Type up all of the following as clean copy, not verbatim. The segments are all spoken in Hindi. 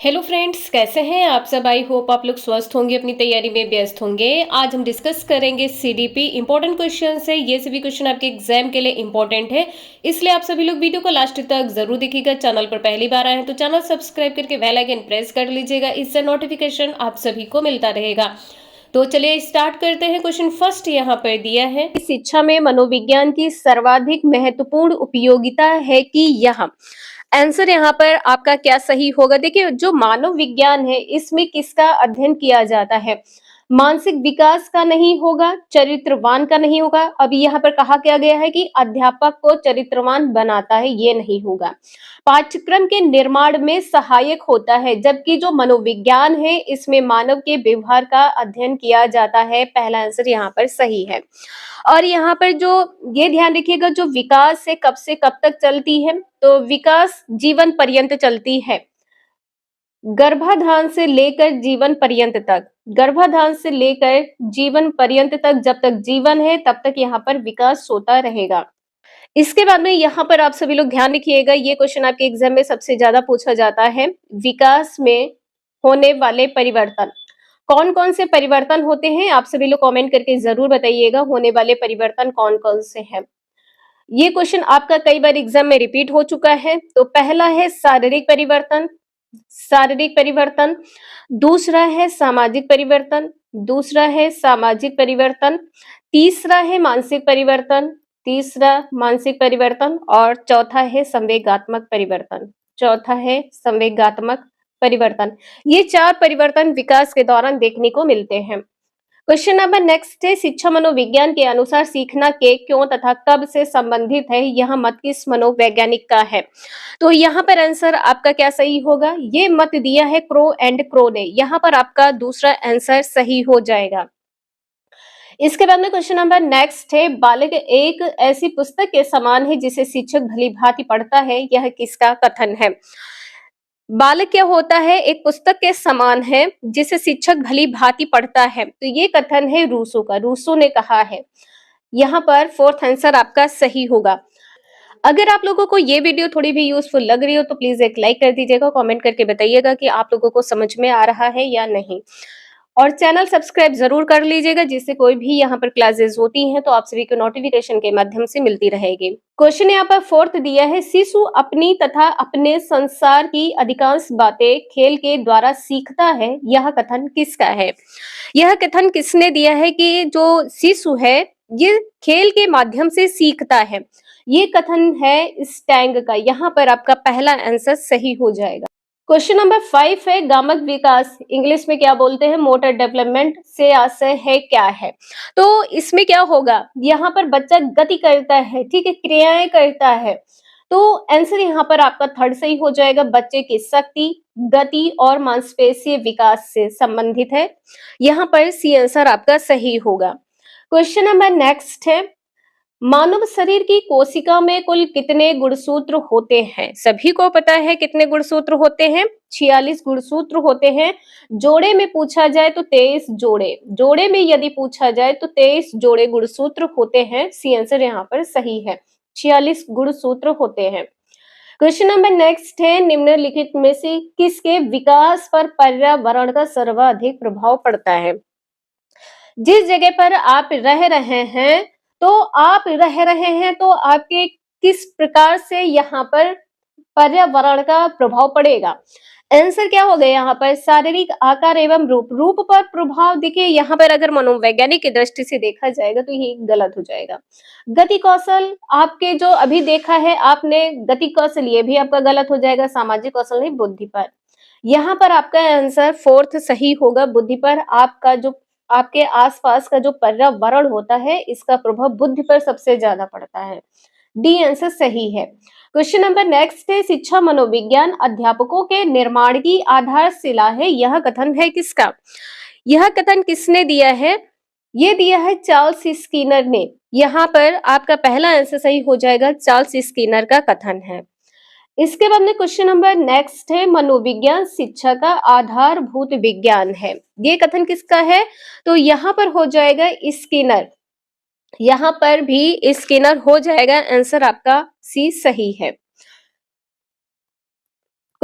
हेलो फ्रेंड्स, कैसे हैं आप सब। आई होप आप लोग स्वस्थ होंगे, अपनी तैयारी में व्यस्त होंगे। आज हम डिस्कस करेंगे सीडीपी। इंपॉर्टेंट क्वेश्चन है, ये सभी क्वेश्चन आपके एग्जाम के लिए इंपॉर्टेंट है, इसलिए आप सभी लोग वीडियो को लास्ट तक जरूर देखिएगा। चैनल पर पहली बार आए हैं तो चैनल सब्सक्राइब करके बेल आइकन प्रेस कर लीजिएगा, इससे नोटिफिकेशन आप सभी को मिलता रहेगा। तो चलिए स्टार्ट करते हैं। क्वेश्चन फर्स्ट यहाँ पर दिया है, शिक्षा में मनोविज्ञान की सर्वाधिक महत्वपूर्ण उपयोगिता है कि यह। आंसर यहाँ पर आपका क्या सही होगा। देखिए, जो मानव विज्ञान है इसमें किसका अध्ययन किया जाता है? मानसिक विकास का नहीं होगा, चरित्रवान का नहीं होगा। अभी यहाँ पर कहा क्या गया है कि अध्यापक को चरित्रवान बनाता है, ये नहीं होगा। पाठ्यक्रम के निर्माण में सहायक होता है, जबकि जो मनोविज्ञान है इसमें मानव के व्यवहार का अध्ययन किया जाता है। पहला आंसर यहाँ पर सही है। और यहाँ पर जो ये ध्यान रखिएगा, जो विकास है कब से कब तक चलती है, तो विकास जीवन पर्यंत चलती है। गर्भाधान से लेकर जीवन पर्यंत तक, गर्भाधान से लेकर जीवन पर्यंत तक, जब तक जीवन है तब तक यहाँ पर विकास होता रहेगा। इसके बाद में यहाँ पर आप सभी लोग ध्यान रखिएगा, ये क्वेश्चन आपके एग्जाम में सबसे ज्यादा पूछा जाता है। विकास में होने वाले परिवर्तन, कौन कौन से परिवर्तन होते हैं? आप सभी लोग कमेंट करके जरूर बताइएगा, होने वाले परिवर्तन कौन कौन से हैं। ये क्वेश्चन आपका कई बार एग्जाम में रिपीट हो चुका है। तो पहला है शारीरिक परिवर्तन, शारीरिक परिवर्तन। दूसरा है सामाजिक परिवर्तन, दूसरा है सामाजिक परिवर्तन। तीसरा है मानसिक परिवर्तन, तीसरा मानसिक परिवर्तन। और चौथा है संवेगात्मक परिवर्तन, चौथा है संवेगात्मक परिवर्तन। ये चार परिवर्तन विकास के दौरान देखने को मिलते हैं। क्वेश्चन नंबर नेक्स्ट है, शिक्षा मनोविज्ञान के अनुसार सीखना के क्यों तथा कब से संबंधित है, यह मत किस मनोवैज्ञानिक का है? तो यहाँ पर आंसर आपका क्या सही होगा? ये मत दिया है क्रो एंड क्रो ने, यहाँ पर आपका दूसरा आंसर सही हो जाएगा। इसके बाद में क्वेश्चन नंबर नेक्स्ट है, बालक एक ऐसी पुस्तक के समान है जिसे शिक्षक भली भांति पढ़ता है, यह किसका कथन है? बालक क्या होता है? एक पुस्तक के समान है जिसे शिक्षक भली भांति पढ़ता है, तो ये कथन है रूसो का, रूसो ने कहा है। यहाँ पर फोर्थ आंसर आपका सही होगा। अगर आप लोगों को ये वीडियो थोड़ी भी यूजफुल लग रही हो तो प्लीज एक लाइक कर दीजिएगा, कमेंट करके बताइएगा कि आप लोगों को समझ में आ रहा है या नहीं। और चैनल सब्सक्राइब जरूर कर लीजिएगा, जिससे कोई भी यहाँ पर क्लासेस होती हैं तो आप सभी को नोटिफिकेशन के माध्यम से मिलती रहेगी। क्वेश्चन यहाँ पर फोर्थ दिया है, शिशु अपनी तथा अपने संसार की अधिकांश बातें खेल के द्वारा सीखता है, यह कथन किसका है? यह कथन किसने दिया है कि जो शिशु है ये खेल के माध्यम से सीखता है? ये कथन है स्टैंग का। यहाँ पर आपका पहला आंसर सही हो जाएगा। क्वेश्चन नंबर 5 है, गामक विकास इंग्लिश में क्या बोलते हैं? मोटर डेवलपमेंट से आशय है क्या है? तो इसमें क्या होगा, यहाँ पर बच्चा गति करता है, ठीक है, क्रियाएं करता है। तो आंसर यहाँ पर आपका थर्ड सही हो जाएगा। बच्चे की शक्ति, गति और मांसपेशीय विकास से संबंधित है। यहाँ पर सी आंसर आपका सही होगा। क्वेश्चन नंबर नेक्स्ट है, मानव शरीर की कोशिका में कुल कितने गुणसूत्र होते हैं? सभी को पता है कितने गुणसूत्र होते हैं? 46 गुणसूत्र होते हैं। जोड़े में पूछा जाए तो 23 जोड़े, जोड़े में यदि पूछा जाए तो 23 जोड़े गुणसूत्र होते हैं। सी आंसर यहाँ पर सही है, 46 गुणसूत्र होते हैं। क्वेश्चन नंबर नेक्स्ट है, निम्नलिखित में से किसके विकास पर पर्यावरण का सर्वाधिक प्रभाव पड़ता है? जिस जगह पर आप रह रहे हैं, तो आपके किस प्रकार से यहाँ पर पर्यावरण का प्रभाव पड़ेगा? आंसर क्या हो गया यहाँ पर? शारीरिक आकार एवं रूप, रूप पर प्रभाव। देखिए यहाँ पर अगर मनोवैज्ञानिक की दृष्टि से देखा जाएगा तो ये गलत हो जाएगा। गति कौशल, आपके जो अभी देखा है आपने गति कौशल, ये भी आपका गलत हो जाएगा। सामाजिक कौशल नहीं, बुद्धि पर। यहाँ पर आपका आंसर फोर्थ सही होगा। बुद्धि पर, आपका जो आपके आसपास का जो पर्यावरण होता है इसका प्रभाव बुद्धि पर सबसे ज्यादा पड़ता है। डी आंसर सही है। क्वेश्चन नंबर नेक्स्ट है, शिक्षा मनोविज्ञान अध्यापकों के निर्माण की आधारशिला है, यह कथन है किसका? यह कथन किसने दिया है? ये दिया है चार्ल्स स्किनर ने। यहाँ पर आपका पहला आंसर सही हो जाएगा, चार्ल्स स्किनर का कथन है। इसके बाद में क्वेश्चन नंबर नेक्स्ट है, मनोविज्ञान शिक्षा का आधारभूत विज्ञान है, ये कथन किसका है? तो यहाँ पर हो जाएगा स्किनर, यहाँ पर भी स्किनर हो जाएगा। आंसर आपका सी सही है।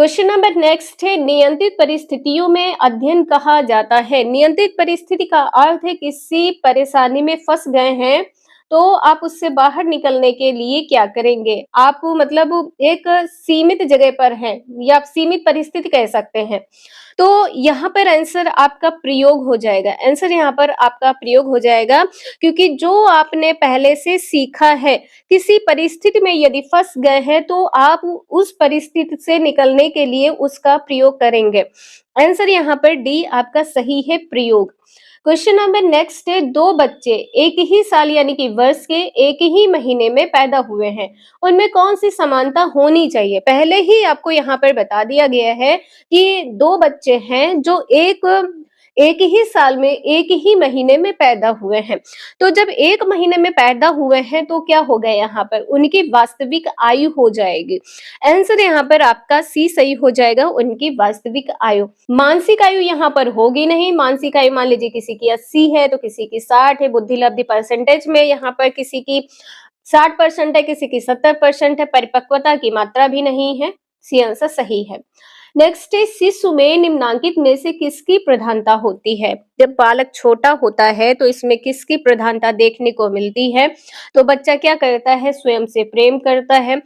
क्वेश्चन नंबर नेक्स्ट है, नियंत्रित परिस्थितियों में अध्ययन कहा जाता है। नियंत्रित परिस्थिति का अर्थ है किसी परेशानी में फंस गए हैं तो आप उससे बाहर निकलने के लिए क्या करेंगे। आप मतलब एक सीमित जगह पर हैं या आप सीमित परिस्थिति कह सकते हैं, तो यहाँ पर आंसर आपका प्रयोग हो जाएगा। आंसर यहाँ पर आपका प्रयोग हो जाएगा क्योंकि जो आपने पहले से सीखा है, किसी परिस्थिति में यदि फंस गए हैं तो आप उस परिस्थिति से निकलने के लिए उसका प्रयोग करेंगे। आंसर यहाँ पर डी आपका सही है, प्रयोग। क्वेश्चन नंबर नेक्स्ट है, दो बच्चे एक ही साल यानी कि वर्ष के एक ही महीने में पैदा हुए हैं, उनमें कौन सी समानता होनी चाहिए। पहले ही आपको यहाँ पर बता दिया गया है कि दो बच्चे हैं जो एक ही साल में एक ही महीने में पैदा हुए हैं, तो जब एक महीने में पैदा हुए हैं तो क्या हो गया, यहाँ पर उनकी वास्तविक आयु हो जाएगी। आंसर यहाँ पर आपका सी सही हो जाएगा, उनकी वास्तविक आयु। मानसिक आयु यहाँ पर होगी नहीं। मानसिक आयु मान लीजिए किसी की 80 है तो किसी की 60 है। बुद्धि लब्धि परसेंटेज में यहाँ पर किसी की 60% है, किसी की 70% है। परिपक्वता की मात्रा भी नहीं है। सी आंसर सही है। नेक्स्ट है, शिशु में निम्नांकित में से किसकी प्रधानता होती है। जब बालक छोटा होता है तो इसमें किसकी प्रधानता देखने को मिलती है। तो बच्चा क्या करता है, स्वयं से प्रेम करता है,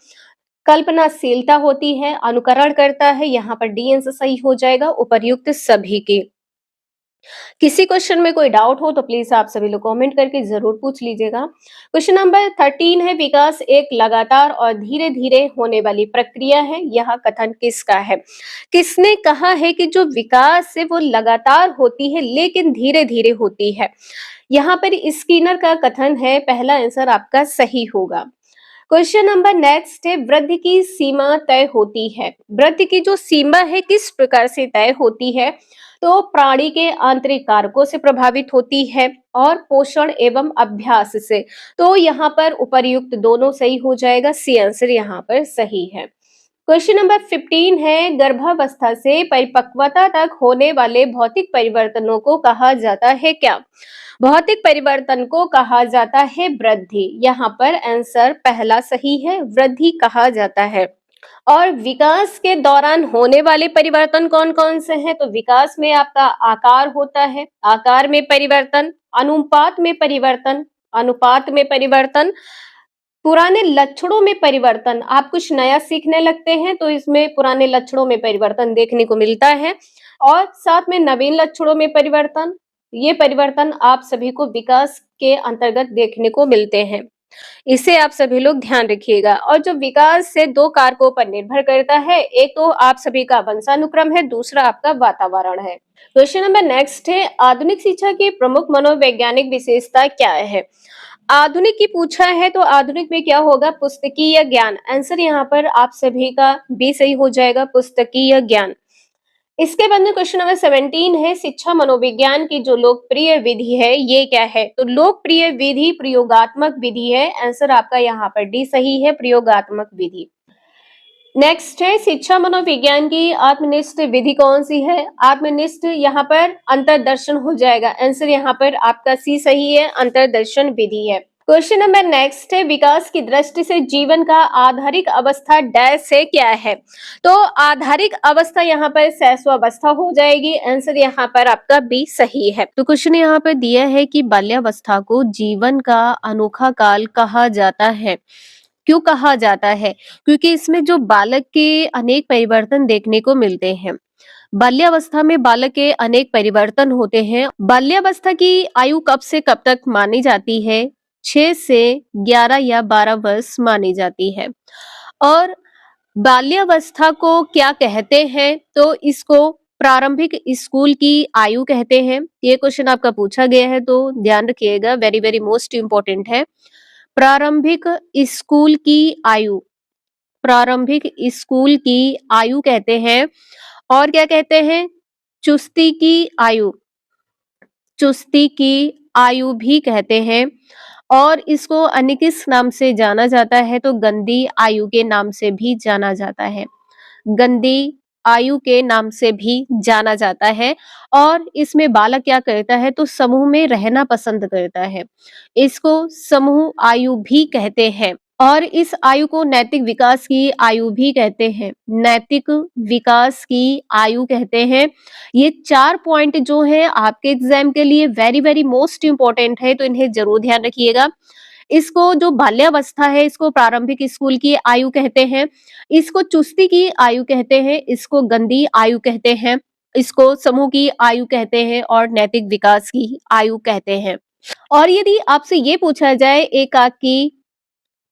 कल्पनाशीलता होती है, अनुकरण करता है। यहाँ पर डी आंसर सही हो जाएगा, उपर्युक्त सभी के। किसी क्वेश्चन में कोई डाउट हो तो प्लीज आप सभी लोग कमेंट करके जरूर पूछ लीजिएगा। क्वेश्चन नंबर 13 है, विकास एक लगातार और धीरे धीरे होने वाली प्रक्रिया है, यह कथन किसका है। किसने कहा है कि जो विकास है वो लगातार होती है लेकिन धीरे धीरे होती है। यहाँ पर स्किनर का कथन है, पहला आंसर आपका सही होगा। क्वेश्चन नंबर नेक्स्ट है, वृद्धि की सीमा तय होती है। वृद्धि की जो सीमा है किस प्रकार से तय होती है, तो प्राणी के आंतरिक कारकों से प्रभावित होती है और पोषण एवं अभ्यास से। तो यहाँ पर उपर्युक्त दोनों सही हो जाएगा, सी आंसर यहाँ पर सही है। क्वेश्चन नंबर 15 है, गर्भावस्था से परिपक्वता तक होने वाले भौतिक परिवर्तनों को कहा जाता है क्या। भौतिक परिवर्तन को कहा जाता है वृद्धि। यहाँ पर आंसर पहला सही है, वृद्धि कहा जाता है। और विकास के दौरान होने वाले परिवर्तन कौन कौन से हैं, तो विकास में आपका आकार होता है, आकार में परिवर्तन, अनुपात में परिवर्तन, अनुपात में परिवर्तन, पुराने लक्षणों में परिवर्तन। आप कुछ नया सीखने लगते हैं तो इसमें पुराने लक्षणों में परिवर्तन देखने को मिलता है, और साथ में नवीन लक्षणों में परिवर्तन। ये परिवर्तन आप सभी को विकास के अंतर्गत देखने को मिलते हैं, इसे आप सभी लोग ध्यान रखिएगा। और जो विकास से दो कारकों पर निर्भर करता है, एक तो आप सभी का वंशानुक्रम है, दूसरा आपका वातावरण है। क्वेश्चन नंबर नेक्स्ट है, आधुनिक शिक्षा की प्रमुख मनोवैज्ञानिक विशेषता क्या है। आधुनिक की पूछा है तो आधुनिक में क्या होगा, पुस्तकीय ज्ञान। आंसर यहाँ पर आप सभी का भी सही हो जाएगा, पुस्तकीय ज्ञान। इसके बाद में क्वेश्चन नंबर 17 है, शिक्षा मनोविज्ञान की जो लोकप्रिय विधि है ये क्या है। तो लोकप्रिय विधि प्रयोगात्मक विधि है। आंसर आपका यहाँ पर डी सही है, प्रयोगात्मक विधि। नेक्स्ट है, शिक्षा मनोविज्ञान की आत्मनिष्ठ विधि कौन सी है। आत्मनिष्ठ यहाँ पर अंतरदर्शन हो जाएगा। आंसर यहाँ पर आपका सी सही है, अंतरदर्शन विधि है। क्वेश्चन नंबर नेक्स्ट है, विकास की दृष्टि से जीवन का आधारिक अवस्था डैश से क्या है। तो आधारिक अवस्था यहाँ पर शैशवावस्था हो जाएगी। आंसर यहाँ पर आपका बी सही है। तो क्वेश्चन यहाँ पर दिया है कि बाल्यावस्था को जीवन का अनोखा काल कहा जाता है। क्यों कहा जाता है, क्योंकि इसमें जो बालक के अनेक परिवर्तन देखने को मिलते हैं। बाल्यावस्था में बालक के अनेक परिवर्तन होते हैं। बाल्यावस्था की आयु कब से कब तक मानी जाती है, 6 से 11 या 12 वर्ष मानी जाती है। और बाल्यावस्था को क्या कहते हैं, तो इसको प्रारंभिक स्कूल की आयु कहते हैं। ये क्वेश्चन आपका पूछा गया है तो ध्यान रखिएगा, वेरी वेरी मोस्ट इंपॉर्टेंट है। प्रारंभिक स्कूल की आयु, प्रारंभिक स्कूल की आयु कहते हैं। और क्या कहते हैं, चुस्ती की आयु, चुस्ती की आयु भी कहते हैं। और इसको अन्य किस नाम से जाना जाता है, तो गंदी आयु के नाम से भी जाना जाता है, गंदी आयु के नाम से भी जाना जाता है। और इसमें बालक क्या करता है, तो समूह में रहना पसंद करता है, इसको समूह आयु भी कहते हैं। और इस आयु को नैतिक विकास की आयु भी कहते हैं। नैतिक विकास की आयु कहते हैं। ये 4 पॉइंट जो हैं आपके एग्जाम के लिए वेरी वेरी मोस्ट इंपॉर्टेंट है, तो इन्हें जरूर ध्यान रखिएगा। इसको जो बाल्यावस्था है, इसको प्रारंभिक स्कूल की आयु कहते हैं, इसको चुस्ती की आयु कहते हैं, इसको गंदी आयु कहते हैं, इसको समूह की आयु कहते हैं और नैतिक विकास की आयु कहते हैं। और यदि आपसे ये पूछा जाए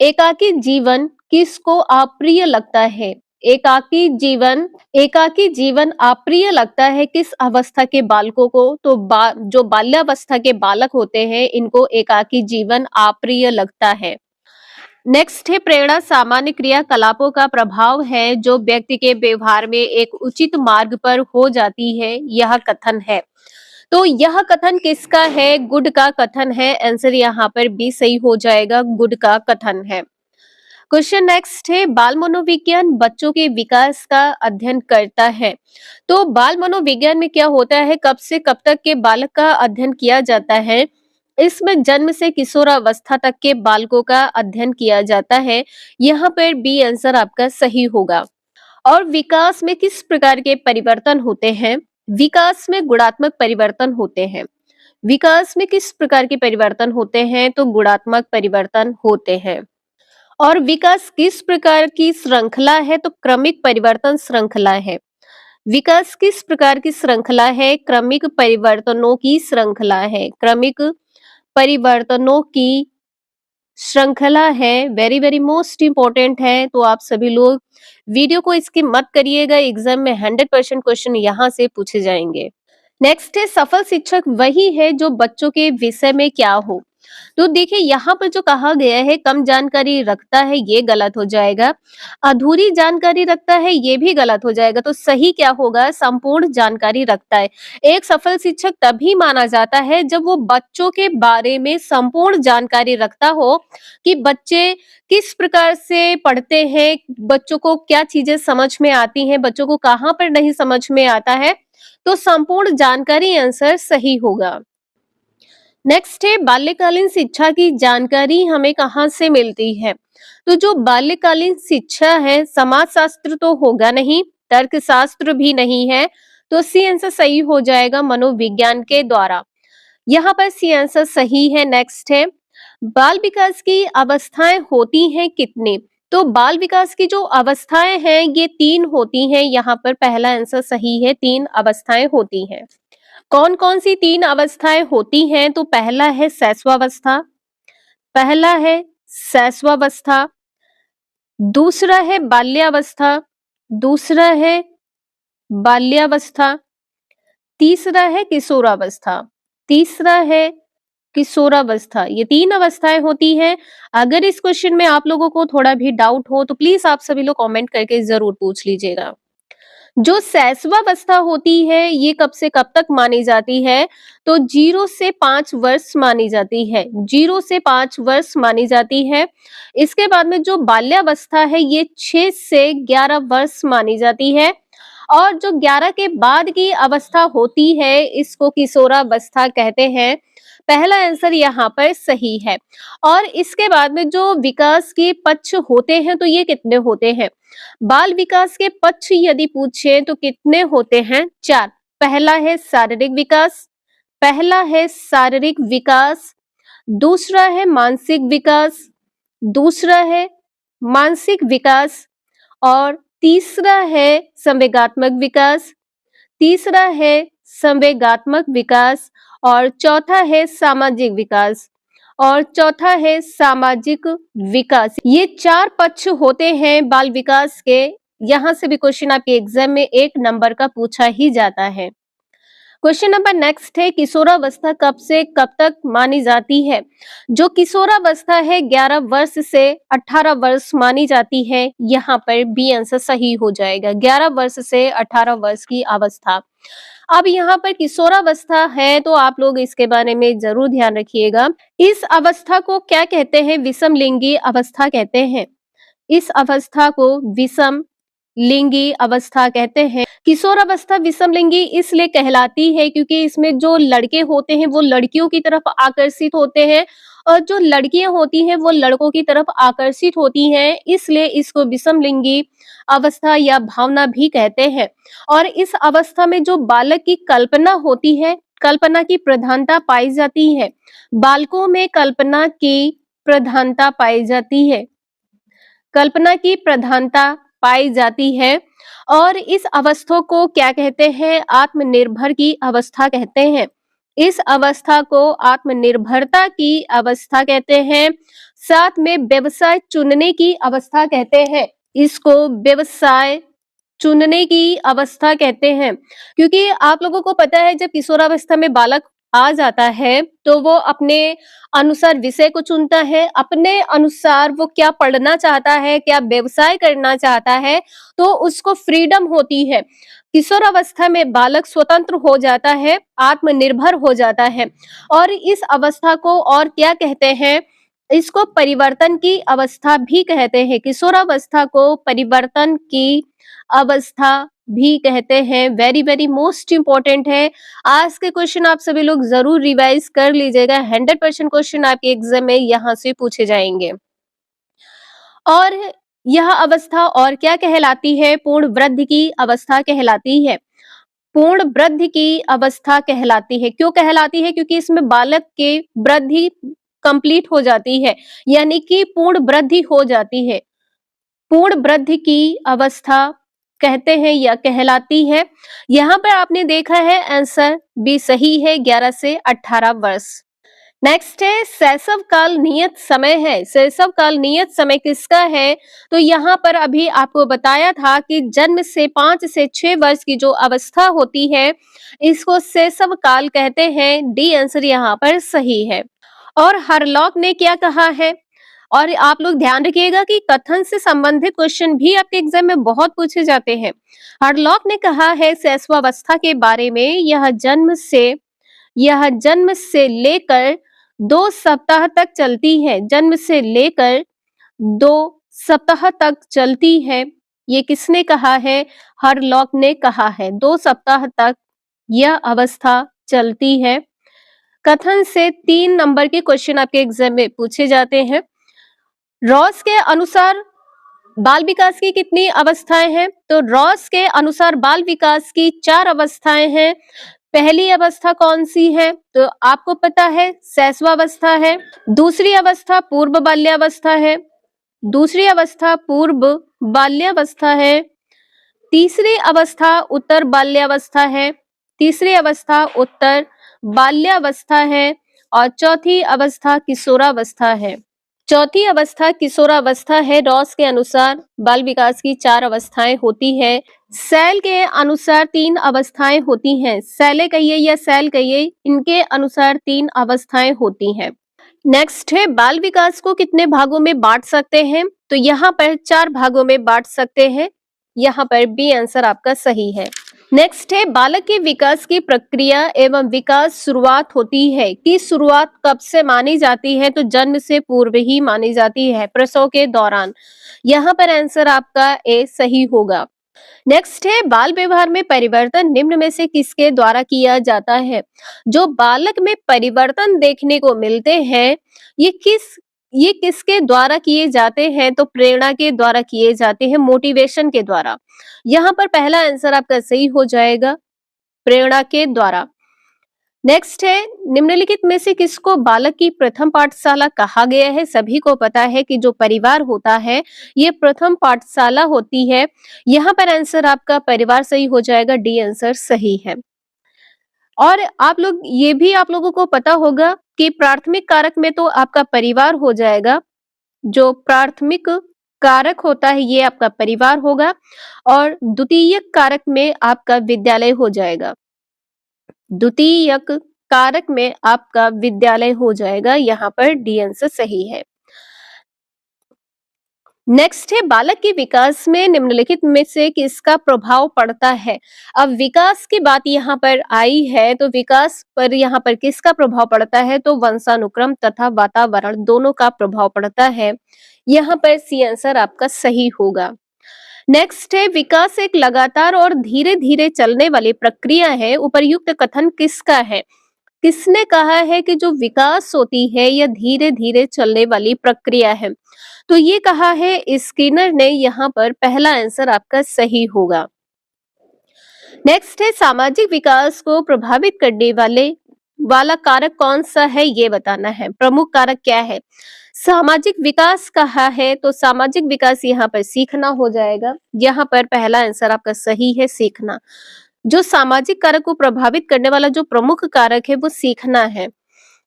एकाकी जीवन किसको अप्रिय लगता है? एकाकी जीवन अप्रिय लगता है किस अवस्था के बालकों को? तो जो बाल्यावस्था के बालक होते हैं, इनको एकाकी जीवन अप्रिय लगता है। नेक्स्ट है प्रेरणा सामान्य क्रियाकलापों का प्रभाव है जो व्यक्ति के व्यवहार में एक उचित मार्ग पर हो जाती है, यह कथन है। तो यह कथन किसका है? गुड का कथन है। आंसर यहाँ पर बी सही हो जाएगा, गुड का कथन है। क्वेश्चन नेक्स्ट है बाल मनोविज्ञान बच्चों के विकास का अध्ययन करता है। तो बाल मनोविज्ञान में क्या होता है, कब से कब तक के बालक का अध्ययन किया जाता है? इसमें जन्म से किशोरावस्था तक के बालकों का अध्ययन किया जाता है। यहाँ पर बी आंसर आपका सही होगा। और विकास में किस प्रकार के परिवर्तन होते हैं? विकास में गुणात्मक परिवर्तन होते हैं। विकास में किस प्रकार के परिवर्तन होते हैं? तो गुणात्मक परिवर्तन होते हैं। और विकास किस प्रकार की श्रृंखला है? तो क्रमिक परिवर्तन श्रृंखला है। विकास किस प्रकार की श्रृंखला है? क्रमिक परिवर्तनों की श्रृंखला है। क्रमिक परिवर्तनों की श्रृंखला है। वेरी वेरी मोस्ट इंपॉर्टेंट है, तो आप सभी लोग वीडियो को स्किप मत करिएगा। एग्जाम में 100% क्वेश्चन यहाँ से पूछे जाएंगे। नेक्स्ट है सफल शिक्षक वही है जो बच्चों के विषय में क्या हो। तो देखिए यहाँ पर जो कहा गया है कम जानकारी रखता है, ये गलत हो जाएगा। अधूरी जानकारी रखता है, ये भी गलत हो जाएगा। तो सही क्या होगा? संपूर्ण जानकारी रखता है। एक सफल शिक्षक तभी माना जाता है जब वो बच्चों के बारे में संपूर्ण जानकारी रखता हो कि बच्चे किस प्रकार से पढ़ते हैं, बच्चों को क्या चीजें समझ में आती हैं, बच्चों को कहाँ पर नहीं समझ में आता है। तो संपूर्ण जानकारी आंसर सही होगा। नेक्स्ट है बाल्यकालीन शिक्षा की जानकारी हमें कहाँ से मिलती है? तो जो बाल्यकालीन शिक्षा है, समाजशास्त्र तो होगा नहीं, तर्कशास्त्र भी नहीं है, तो सी आंसर सही हो जाएगा मनोविज्ञान के द्वारा। यहाँ पर सी आंसर सही है। नेक्स्ट है बाल विकास की अवस्थाएं होती हैं कितने? तो बाल विकास की जो अवस्थाएं हैं ये 3 होती हैं। यहाँ पर पहला आंसर सही है, 3 अवस्थाएं होती हैं। कौन कौन सी 3 अवस्थाएं होती हैं? तो पहला है शैशवावस्था, दूसरा है बाल्यावस्था, दूसरा है बाल्यावस्था, तीसरा है किशोरावस्था। तीसरा है किशोरावस्था। ये 3 अवस्थाएं होती हैं। अगर इस क्वेश्चन में आप लोगों को थोड़ा भी डाउट हो तो प्लीज आप सभी लोग कमेंट करके जरूर पूछ लीजिएगा। जो शैशवावस्था होती है ये कब से कब तक मानी जाती है? तो 0 से 5 वर्ष मानी जाती है। 0 से 5 वर्ष मानी जाती है। इसके बाद में जो बाल्यावस्था है ये 6 से 11 वर्ष मानी जाती है। और जो 11 के बाद की अवस्था होती है इसको किशोरावस्था कहते हैं। पहला आंसर यहाँ पर सही है। और इसके बाद में जो विकास के पक्ष होते हैं तो ये कितने होते हैं? बाल विकास के पक्ष यदि पूछे तो कितने होते हैं? 4। पहला है शारीरिक विकास, दूसरा है मानसिक विकास और तीसरा है संवेगात्मक विकास और चौथा है सामाजिक विकास। ये 4 पक्ष होते हैं बाल विकास के। यहाँ से भी क्वेश्चन आपके एग्जाम में 1 नंबर का पूछा ही जाता है। क्वेश्चन नंबर नेक्स्ट है किशोरावस्था कब से कब तक मानी जाती है? जो किशोरावस्था है 11 वर्ष से 18 वर्ष मानी जाती है। यहाँ पर बी आंसर सही हो जाएगा, 11 वर्ष से 18 वर्ष की अवस्था। अब यहाँ पर किशोरावस्था है तो आप लोग इसके बारे में जरूर ध्यान रखिएगा। इस अवस्था को क्या कहते हैं? विषम लिंगी अवस्था कहते हैं। इस अवस्था को विषम लिंगी अवस्था कहते हैं। किशोर अवस्था विषम लिंगी इसलिए कहलाती है क्योंकि इसमें जो लड़के होते हैं वो लड़कियों की तरफ आकर्षित होते हैं और जो लड़कियां होती हैं वो लड़कों की तरफ आकर्षित होती हैं, इसलिए इसको विषमलिंगी अवस्था या भावना भी कहते हैं। और इस अवस्था में जो बालक की कल्पना होती है, कल्पना की प्रधानता पाई जाती है। बालकों में कल्पना की प्रधानता पाई जाती है, कल्पना की प्रधानता पाई जाती है। और इस अवस्था को क्या कहते हैं? आत्मनिर्भर की अवस्था कहते हैं। इस अवस्था को आत्मनिर्भरता की अवस्था कहते हैं। साथ में व्यवसाय चुनने की अवस्था कहते हैं। इसको व्यवसाय चुनने की अवस्था कहते हैं। क्योंकि आप लोगों को पता है, जब किशोरावस्था में बालक आ जाता है तो वो अपने अनुसार विषय को चुनता है, अपने अनुसार वो क्या पढ़ना चाहता है, क्या व्यवसाय करना चाहता है, तो उसको फ्रीडम होती है। किशोरावस्था में बालक स्वतंत्र हो जाता है, आत्मनिर्भर हो जाता है। और इस अवस्था को और क्या कहते हैं? इसको परिवर्तन की अवस्था भी कहते हैं। किशोरावस्था को परिवर्तन की अवस्था भी कहते हैं। वेरी वेरी मोस्ट इंपॉर्टेंट है। आज के क्वेश्चन आप सभी लोग जरूर रिवाइज कर लीजिएगा। 100% क्वेश्चन आपके एग्जाम में यहाँ से पूछे जाएंगे। और यह अवस्था और क्या कहलाती है? पूर्ण वृद्धि की अवस्था कहलाती है। पूर्ण वृद्धि की अवस्था कहलाती है। क्यों कहलाती है? क्योंकि इसमें बालक के वृद्धि कंप्लीट हो जाती है, यानी कि पूर्ण वृद्धि हो जाती है। पूर्ण वृद्धि की अवस्था कहते हैं या कहलाती है। यहाँ पर आपने देखा है आंसर भी सही है, 11 से 18 वर्ष। नेक्स्ट है शैशव काल नियत समय है। शैशव काल नियत समय किसका है? तो यहाँ पर अभी आपको बताया था कि जन्म से 5 से 6 वर्ष की जो अवस्था होती है, इसको शैशव काल कहते हैं। डी आंसर यहाँ पर सही है। और हरलॉक ने क्या कहा है? और आप लोग ध्यान रखिएगा कि कथन से संबंधित क्वेश्चन भी आपके एग्जाम में बहुत पूछे जाते हैं। हरलॉक ने कहा है शैशवावस्था के बारे में, यह जन्म से लेकर 2 सप्ताह तक चलती है। जन्म से लेकर 2 सप्ताह तक चलती है। ये किसने कहा है? हरलॉक ने कहा है। 2 सप्ताह तक यह अवस्था चलती है। कथन से 3 नंबर के क्वेश्चन आपके एग्जाम में पूछे जाते हैं। रॉस के अनुसार बाल विकास की कितनी अवस्थाएं हैं? तो रॉस के अनुसार बाल विकास की 4 अवस्थाएं हैं। पहली अवस्था कौन सी है? तो आपको पता है शैशवावस्था है। दूसरी अवस्था पूर्व बाल्यावस्था है। दूसरी अवस्था पूर्व बाल्यावस्था है। तीसरी अवस्था उत्तर बाल्यावस्था है। तीसरी अवस्था उत्तर बाल्यावस्था है। और चौथी अवस्था किशोरावस्था है। चौथी अवस्था किशोरावस्था है। रॉस के अनुसार बाल विकास की 4 अवस्थाएं होती है। सेल के अनुसार 3 अवस्थाएं होती हैं। सेले कहिए या सेल कहिए, इनके अनुसार 3 अवस्थाएं होती हैं। नेक्स्ट है बाल विकास को कितने भागों में बांट सकते हैं? तो यहाँ पर 4 भागों में बांट सकते हैं। यहाँ पर बी आंसर आपका सही है। नेक्स्ट है बालक के विकास की प्रक्रिया एवं विकास शुरुआत होती है कि शुरुआत कब से मानी जाती है? तो जन्म से पूर्व ही मानी जाती है, प्रसव के दौरान। यहाँ पर आंसर आपका ए सही होगा। नेक्स्ट है बाल व्यवहार में परिवर्तन निम्न में से किसके द्वारा किया जाता है? जो बालक में परिवर्तन देखने को मिलते हैं, ये किसके द्वारा किए जाते हैं? तो प्रेरणा के द्वारा किए जाते हैं, मोटिवेशन के द्वारा। यहाँ पर पहला आंसर आपका सही हो जाएगा, प्रेरणा के द्वारा। नेक्स्ट है निम्नलिखित में से किसको बालक की प्रथम पाठशाला कहा गया है? सभी को पता है कि जो परिवार होता है ये प्रथम पाठशाला होती है। यहाँ पर आंसर आपका परिवार सही हो जाएगा, डी आंसर सही है। और आप लोगों को पता होगा कि प्राथमिक कारक में तो आपका परिवार हो जाएगा। जो प्राथमिक कारक होता है ये आपका परिवार होगा। और द्वितीयक कारक में आपका विद्यालय हो जाएगा। द्वितीयक कारक में आपका विद्यालय हो जाएगा। यहाँ पर डी आंसर सही है। नेक्स्ट है बालक के विकास में निम्नलिखित में से किसका प्रभाव पड़ता है? अब विकास की बात यहाँ पर आई है तो विकास पर यहाँ पर किसका प्रभाव पड़ता है? तो वंशानुक्रम तथा वातावरण दोनों का प्रभाव पड़ता है। यहाँ पर सी आंसर आपका सही होगा। नेक्स्ट है विकास एक लगातार और धीरे धीरे चलने वाली प्रक्रिया है। उपर्युक्त कथन किसका है? किसने कहा है कि जो विकास होती है यह धीरे धीरे चलने वाली प्रक्रिया है? तो ये कहा है स्किनर ने। यहाँ पर पहला आंसर आपका सही होगा। नेक्स्ट है, सामाजिक विकास को प्रभावित करने वाला कारक कौन सा है, ये बताना है। प्रमुख कारक क्या है? सामाजिक विकास कहा है तो सामाजिक विकास यहाँ पर सीखना हो जाएगा। यहाँ पर पहला आंसर आपका सही है, सीखना। जो सामाजिक कारक को प्रभावित करने वाला जो प्रमुख कारक है वो सीखना है।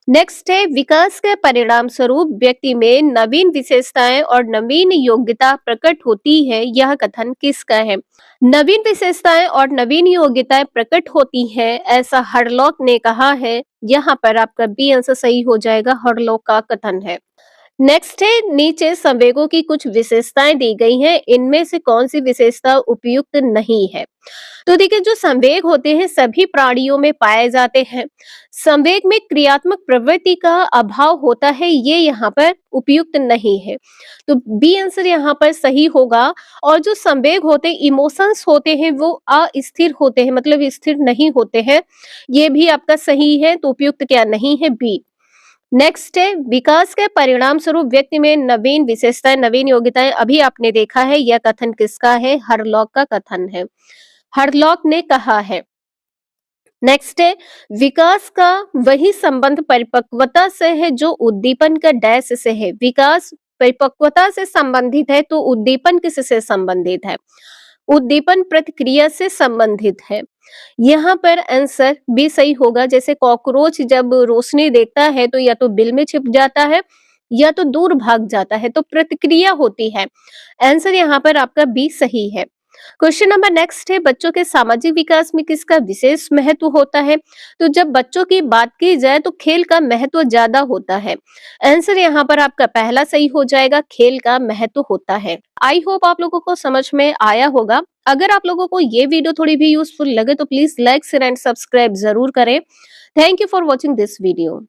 नेक्स्ट है, विकास के परिणाम स्वरूप व्यक्ति में नवीन विशेषताएं और नवीन योग्यता प्रकट होती है। यह कथन किसका है? नवीन विशेषताएं और नवीन योग्यताएं प्रकट होती हैं, ऐसा हरलॉक ने कहा है। यहाँ पर आपका बी आंसर सही हो जाएगा, हरलॉक का कथन है। नेक्स्ट है, नीचे संवेगों की कुछ विशेषताएं दी गई हैं, इनमें से कौन सी विशेषता उपयुक्त नहीं है? तो देखिए, जो संवेग होते हैं सभी प्राणियों में पाए जाते हैं। संवेग में क्रियात्मक प्रवृत्ति का अभाव होता है, ये यहाँ पर उपयुक्त नहीं है। तो बी आंसर यहाँ पर सही होगा। और जो संवेग होते इमोशंस होते हैं वो अस्थिर होते हैं, मतलब स्थिर नहीं होते हैं, ये भी आपका सही है। तो उपयुक्त क्या नहीं है? बी। नेक्स्ट है, विकास के परिणाम स्वरूप व्यक्ति में नवीन विशेषताएं नवीन योग्यताएं अभी आपने देखा है। यह कथन किसका है? हरलॉक का कथन है, हरलॉक ने कहा है। नेक्स्ट है, विकास का वही संबंध परिपक्वता से है जो उद्दीपन का डैश से है। विकास परिपक्वता से संबंधित है तो उद्दीपन किससे संबंधित है? उद्दीपन प्रतिक्रिया से संबंधित है। यहाँ पर आंसर बी सही होगा। जैसे कॉकरोच जब रोशनी देखता है तो या तो बिल में छिप जाता है या तो दूर भाग जाता है, तो प्रतिक्रिया होती है। आंसर यहाँ पर आपका बी सही है। क्वेश्चन नंबर नेक्स्ट है, बच्चों के सामाजिक विकास में किसका विशेष महत्व होता है? तो जब बच्चों की बात की जाए तो खेल का महत्व ज्यादा होता है। आंसर यहाँ पर आपका पहला सही हो जाएगा, खेल का महत्व होता है। आई होप आप लोगों को समझ में आया होगा। अगर आप लोगों को ये वीडियो थोड़ी भी यूजफुल लगे तो please like share and subscribe जरूर करें। Thank you for watching this video.